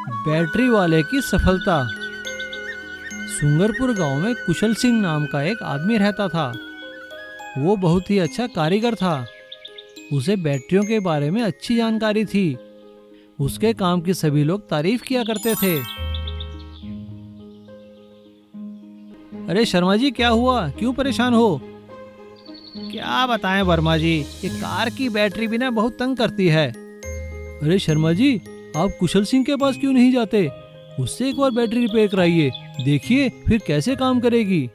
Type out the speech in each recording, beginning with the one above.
Battery वाले की सफलता। सुंगरपुर गांव में कुशल सिंह नाम का एक आदमी रहता था। वो बहुत ही अच्छा कारीगर था। उसे बैटरियों के बारे में अच्छी जानकारी थी। उसके काम की सभी लोग तारीफ किया करते थे। अरे शर्मा जी, क्या हुआ? क्यों परेशान हो? क्या बताएं वर्मा जी, ये कार की बैटरी भी ना बहुत तंग करती है। अरे शर्मा जी, आप कुशल सिंह के पास क्यों नहीं जाते? उससे एक बार बैटरी रिपेयर कराइए, देखिए फिर कैसे काम करेगी।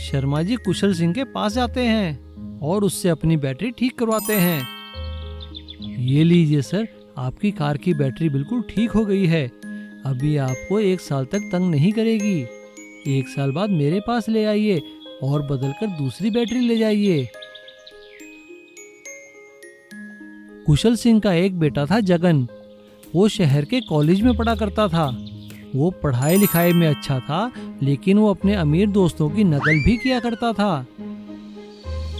शर्मा जी कुशल सिंह के पास जाते हैं और उससे अपनी बैटरी ठीक करवाते हैं। ये लीजिए सर, आपकी कार की बैटरी बिल्कुल ठीक हो गई है। अभी आपको 1 साल तक तंग नहीं करेगी। 1 साल बाद मेरे पास ले आइए और बदलकर दूसरी बैटरी ले जाइए। कुशल सिंह का एक बेटा था जगन। वो शहर के कॉलेज में पढ़ा करता था। वो पढ़ाई लिखाई में अच्छा था, लेकिन वो अपने अमीर दोस्तों की नकल भी किया करता था।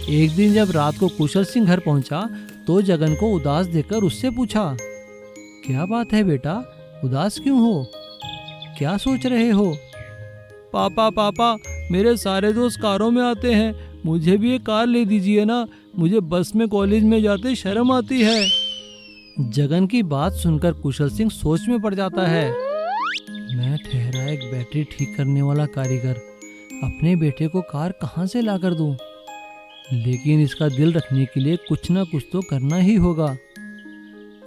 एक दिन जब रात को कुशल सिंह घर पहुंचा तो जगन को उदास देखकर उससे पूछा, क्या बात है बेटा, उदास क्यों हो? क्या सोच रहे हो? पापा, मेरे सारे दोस्त कारों में आते हैं, मुझे भी एक कार ले दीजिए ना, मुझे बस में कॉलेज में जाते शर्म आती है। जगन की बात सुनकर कुशल सिंह सोच में पड़ जाता है। मैं ठहरा एक बैटरी ठीक करने वाला कारीगर, अपने बेटे को कार कहाँ से ला कर दूं? लेकिन इसका दिल रखने के लिए कुछ ना कुछ तो करना ही होगा।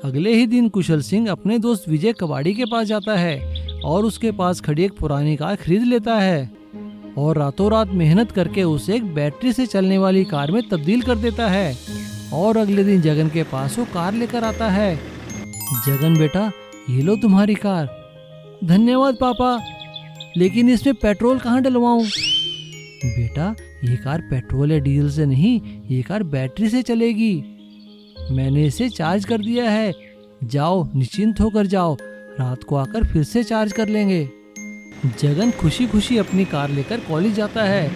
अगले ही दिन कुशल सिंह अपने दोस्त विजय कबाड़ी के पास जाता है और उसके पास खड़ी एक पुरानी कार खरीद लेता है और रातों रात मेहनत करके उसे एक बैटरी से चलने वाली कार में तब्दील कर देता है। और अगले दिन जगन के पास वो कार लेकर आता है। जगन बेटा, ये लो तुम्हारी कार। धन्यवाद पापा, लेकिन इसमें पेट्रोल कहाँ डलवाऊं? बेटा, ये कार पेट्रोल या डीजल से नहीं, ये कार बैटरी से चलेगी। मैंने इसे चार्ज कर दिया है। जाओ, निश्चिंत होकर जाओ, रात को आकर फिर से चार्ज कर लेंगे। जगन खुशी खुशी अपनी कार लेकर कॉलेज जाता है।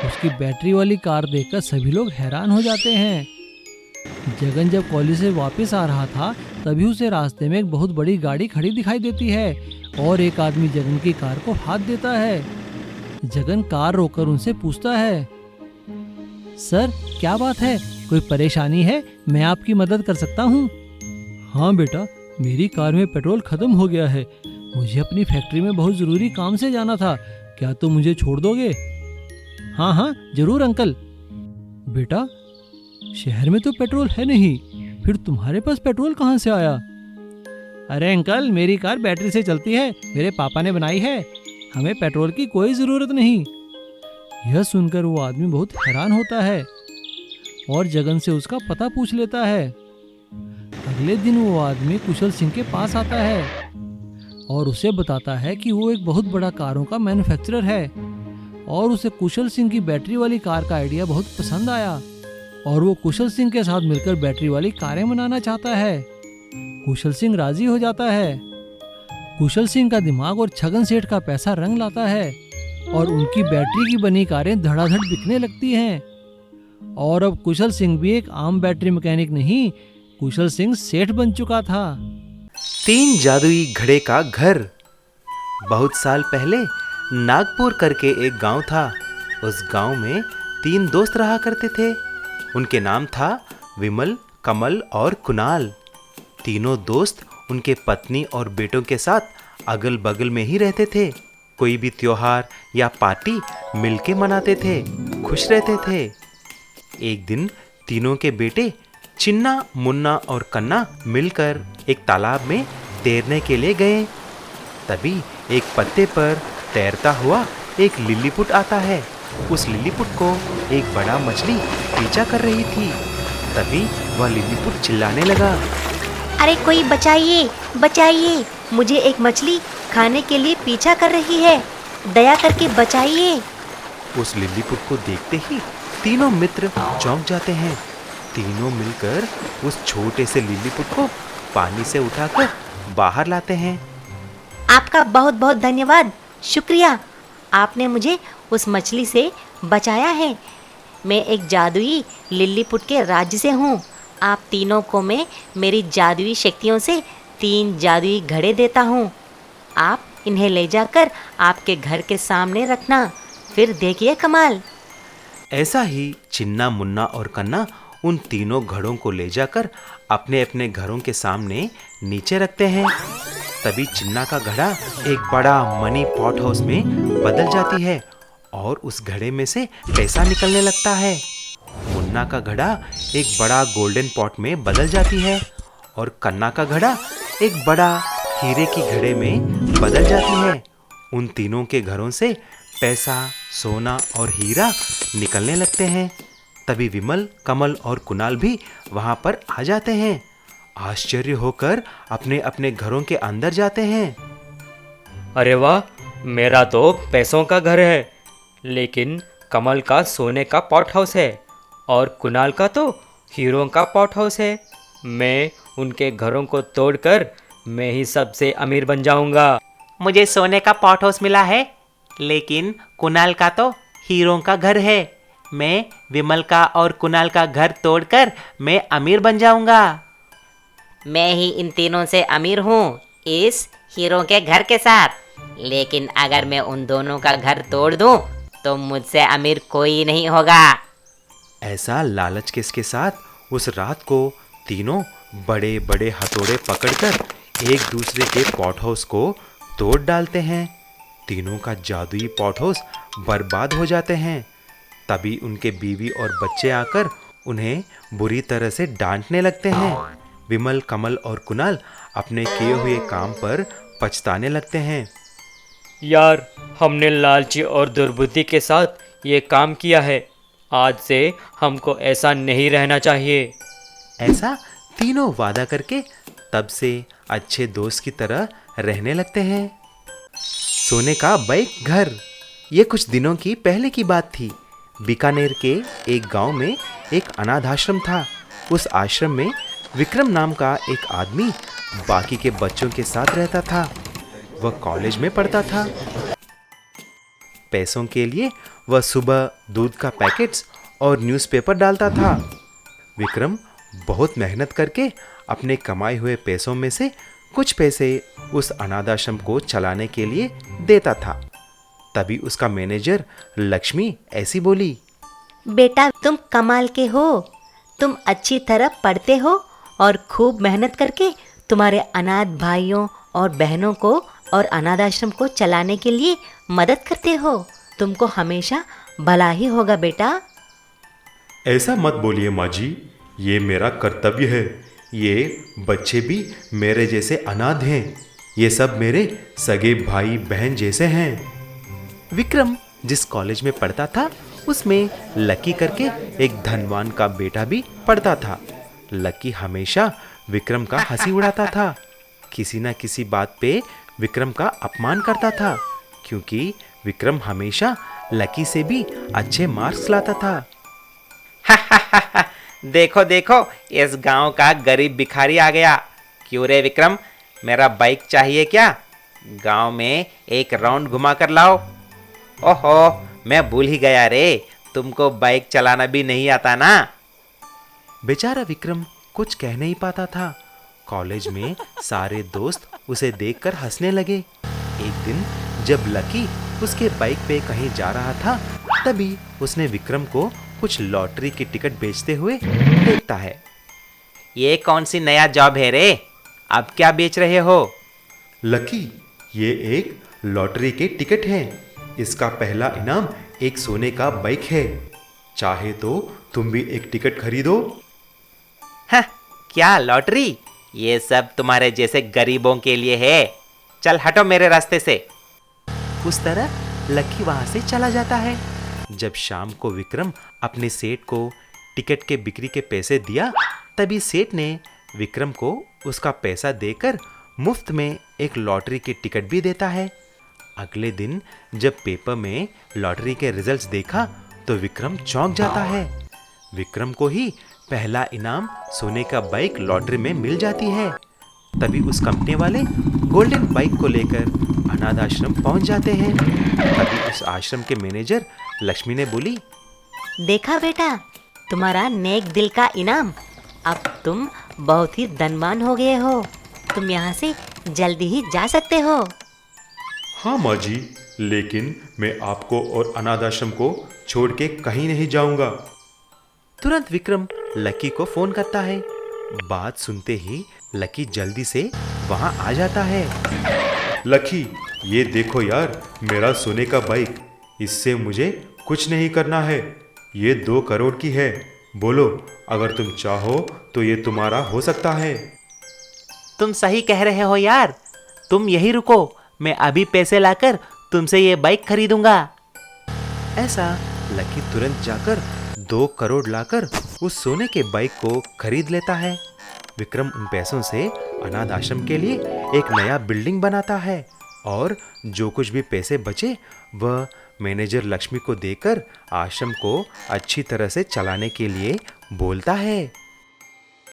उसकी बैटरी वाली कार देखकर सभी लोग हैरान हो जाते हैं। जगन जब कॉलेज से वापस आ रहा था तभी उसे रास्ते में एक बहुत बड़ी गाड़ी खड़ी दिखाई देती है और एक आदमी जगन की कार को हाथ देता है। जगन कार रोककर उनसे पूछता है, सर क्या बात है, कोई परेशानी है? मैं आपकी मदद कर सकता हूँ। हाँ बेटा, मेरी कार में पेट्रोल खत्म हो गया है, मुझे अपनी फैक्ट्री में बहुत ज़रूरी काम से जाना था, क्या तुम मुझे छोड़ दोगे? हाँ जरूर अंकल। बेटा, शहर में तो पेट्रोल है नहीं, फिर तुम्हारे पास पेट्रोल कहाँ से आया? अरे अंकल, मेरी कार बैटरी से चलती है, मेरे पापा ने बनाई है, हमें पेट्रोल की कोई ज़रूरत नहीं। यह सुनकर वो आदमी बहुत हैरान होता है और जगन से उसका पता पूछ लेता है। अगले दिन वो आदमी कुशल सिंह के पास आता है और उसे बताता है कि वो एक बहुत बड़ा कारों का मैन्युफैक्चरर है और उसे कुशल सिंह की बैटरी वाली कार का आइडिया बहुत पसंद आया और वो कुशल सिंह के साथ मिलकर बैटरी वाली कारें बनाना चाहता है। कुशल सिंह राजी हो जाता है। कुशल सिंह का दिमाग और छगन सेठ का पैसा रंग लाता है और उनकी बैटरी की बनी कारें धड़ाधड़ बिकने लगती हैं। और अब कुशल सिंह भी एक आम बैटरी मैकेनिक नहीं, कुशल सिंह सेठ बन चुका था। 3 जादुई घड़े का घर। बहुत साल पहले नागपुर करके एक गांव था। उस गांव में 3 दोस्त रहा करते थे। उनके नाम था विमल, कमल और कुणाल। तीनों दोस्त उनके पत्नी और बेटों के साथ अगल बगल में ही रहते थे। कोई भी त्योहार या पार्टी मिलके मनाते थे, खुश रहते थे। एक दिन तीनों के बेटे चिन्ना, मुन्ना और कन्ना मिलकर एक तालाब में तैरने के लिए गए। तभी एक पत्ते पर तैरता हुआ एक लिलीपुट आता है। उस लिलीपुट को एक बड़ा मछली पीछा कर रही थी। तभी वह लिलीपुट चिल्लाने लगा, अरे कोई बचाइए, बचाइए, मुझे एक मछली खाने के लिए पीछा कर रही है, दया करके बचाइए। उस लिलीपुट को देखते ही तीनों मित्र चौंक जाते हैं। तीनों मिलकर उस छोटे से लिलीपुट को पानी से उठाकर बाहर लाते हैं। आपका बहुत बहुत धन्यवाद, शुक्रिया, आपने मुझे उस मछली से बचाया है। मैं एक जादुई लिलीपुट के राज्य से हूँ। आप तीनों को मैं मेरी जादुई शक्तियों से 3 जादुई घड़े देता हूँ। आप इन्हें ले जाकर आपके घर के सामने रखना, फिर देखिए कमाल। ऐसा ही चिन्ना, मुन्ना और कन्ना उन तीनों घड़ों को ले जाकर अपने अपने घरों के सामने नीचे रखते हैं। तभी चिन्ना का घड़ा एक बड़ा मनी पॉट हाउस में बदल जाती है और उस घड़े में से पैसा निकलने लगता है। मुन्ना का घड़ा एक बड़ा गोल्डन पॉट में बदल जाती है और कन्ना का घड़ा एक बड़ा हीरे की घड़े में बदल जाती है। उन तीनों के घरों से पैसा, सोना और हीरा निकलने लगते हैं। तभी विमल, कमल और कुणाल भी वहां पर आ जाते हैं। आश्चर्य होकर अपने अपने घरों के अंदर जाते हैं। अरे वाह, मेरा तो पैसों का घर है, लेकिन कमल का सोने का पॉट हाउस है और कुणाल का तो हीरों का पॉट हाउस है। मैं उनके घरों को तोड़कर मैं ही सबसे अमीर बन जाऊंगा। मुझे सोने का पॉट हाउस मिला है, लेकिन कुणाल का तो हीरों का घर है। मैं विमल का और कुणाल का घर तोड़कर मैं अमीर बन जाऊंगा। मैं ही इन तीनों से अमीर हूँ इस हीरो के घर के साथ, लेकिन अगर मैं उन दोनों का घर तोड़ दूँ तो मुझसे अमीर कोई नहीं होगा। ऐसा लालच के साथ उस रात को तीनों बड़े बड़े हथौड़े पकड़कर एक दूसरे के पॉट हाउस को तोड़ डालते हैं। तीनों का जादुई पॉट हाउस बर्बाद हो जाते हैं। तभी उनके बीवी और बच्चे आकर उन्हें बुरी तरह से डांटने लगते हैं। विमल, कमल और कुणाल अपने किए हुए काम पर पछताने लगते हैं। यार, हमने लालची और दुर्बुद्धि के साथ ये काम किया है। आज से हमको ऐसा नहीं रहना चाहिए। ऐसा तीनों वादा करके तब से अच्छे दोस्त की तरह रहने लगते हैं। सोने का बैक घर। ये कुछ दिनों की पहले की बात थी। बीकानेर के एक गांव में एक अनाथ आश्रम था। उस आश्रम में विक्रम नाम का एक आदमी बाकी के बच्चों के साथ रहता था। वह कॉलेज में पढ़ता था। पैसों के लिए वह सुबह दूध का पैकेट्स और न्यूज़पेपर डालता था। विक्रम बहुत मेहनत करके अपने कमाए हुए पैसों में से कुछ पैसे उस अनाथाश्रम को चलाने के लिए देता था। तभी उसका मैनेजर लक्ष्मी ऐसी बोली, बेटा तुम कमाल के हो, तुम अच्छी तरह पढ़ते हो और खूब मेहनत करके तुम्हारे अनाथ भाइयों और बहनों को और अनाथ आश्रम को चलाने के लिए मदद करते हो। तुमको हमेशा भला ही होगा बेटा। ऐसा मत बोलिए माँ जी, ये मेरा कर्तव्य है। ये बच्चे भी मेरे जैसे अनाथ हैं। ये सब मेरे सगे भाई बहन जैसे हैं। विक्रम जिस कॉलेज में पढ़ता था उसमें लकी करके एक धनवान का बेटा भी पढ़ता था। लकी हमेशा विक्रम का हंसी उड़ाता था। किसी न किसी बात पे विक्रम का अपमान करता था, क्योंकि विक्रम हमेशा लकी से भी अच्छे मार्क्स लाता था। देखो देखो, इस गांव का गरीब भिखारी आ गया। क्यों रे विक्रम, मेरा बाइक चाहिए क्या? गांव में एक राउंड घुमा कर लाओ। ओहो, मैं भूल ही गया रे, तुमको बाइक चलाना भी नहीं आता ना। बेचारा विक्रम कुछ कह नहीं पाता था। कॉलेज में सारे दोस्त उसे देखकर हंसने लगे। एक दिन जब लकी उसके बाइक पे कहीं जा रहा था, तभी उसने विक्रम को कुछ लॉटरी की टिकट बेचते हुए देखता है। ये कौन सी नया जॉब है रे? अब क्या बेच रहे हो? लकी, ये एक लॉटरी के टिकट है। इसका पहला इनाम एक सोने का बाइक है। चाहे तो तुम भी एक टिकट खरीदो। हाँ, क्या लॉटरी? ये सब तुम्हारे जैसे गरीबों के लिए है। चल हटो मेरे रास्ते से। उस तरह लकी वहां से चला जाता है। जब शाम को विक्रम अपने सेठ को टिकट के बिक्री के पैसे दिया, तभी सेठ ने विक्रम को उसका पैसा देकर मुफ्त में एक लॉटरी की टिकट भी देता है। अगले दिन जब पेपर में लॉटरी के रिजल्ट्स देखा तो विक्रम चौंक जाता है। विक्रम को ही पहला इनाम सोने का बाइक लॉटरी में मिल जाती है। तभी उस कंपनी वाले गोल्डन बाइक को लेकर अनाथ आश्रम पहुंच जाते हैं। तभी उस आश्रम के मैनेजर लक्ष्मी ने बोली, देखा बेटा, तुम्हारा नेक दिल का इनाम। अब तुम बहुत ही धनवान हो गए हो। तुम यहाँ से जल्दी ही जा सकते हो। हाँ माँ जी, लेकिन मैं आपको और अनाथ आश्रम को छोड़ के कहीं नहीं जाऊंगा। तुरंत विक्रम लकी को फोन करता है। बात सुनते ही लकी जल्दी से वहां आ जाता है। लकी, ये देखो यार, मेरा सोने का बाइक। इससे मुझे कुछ नहीं करना है। ये 2 करोड़ की है। बोलो, अगर तुम चाहो तो ये तुम्हारा हो सकता है। तुम सही कह रहे हो यार, तुम यही रुको, मैं अभी पैसे लाकर तुमसे ये बाइक खरीदूंगा। ऐसा लकी तुरंत जाकर 2 करोड़ लाकर उस सोने के बाइक को खरीद लेता है। विक्रम उन पैसों से अनाथ आश्रम के लिए एक नया बिल्डिंग बनाता है और जो कुछ भी पैसे बचे वह मैनेजर लक्ष्मी को देकर आश्रम को अच्छी तरह से चलाने के लिए बोलता है।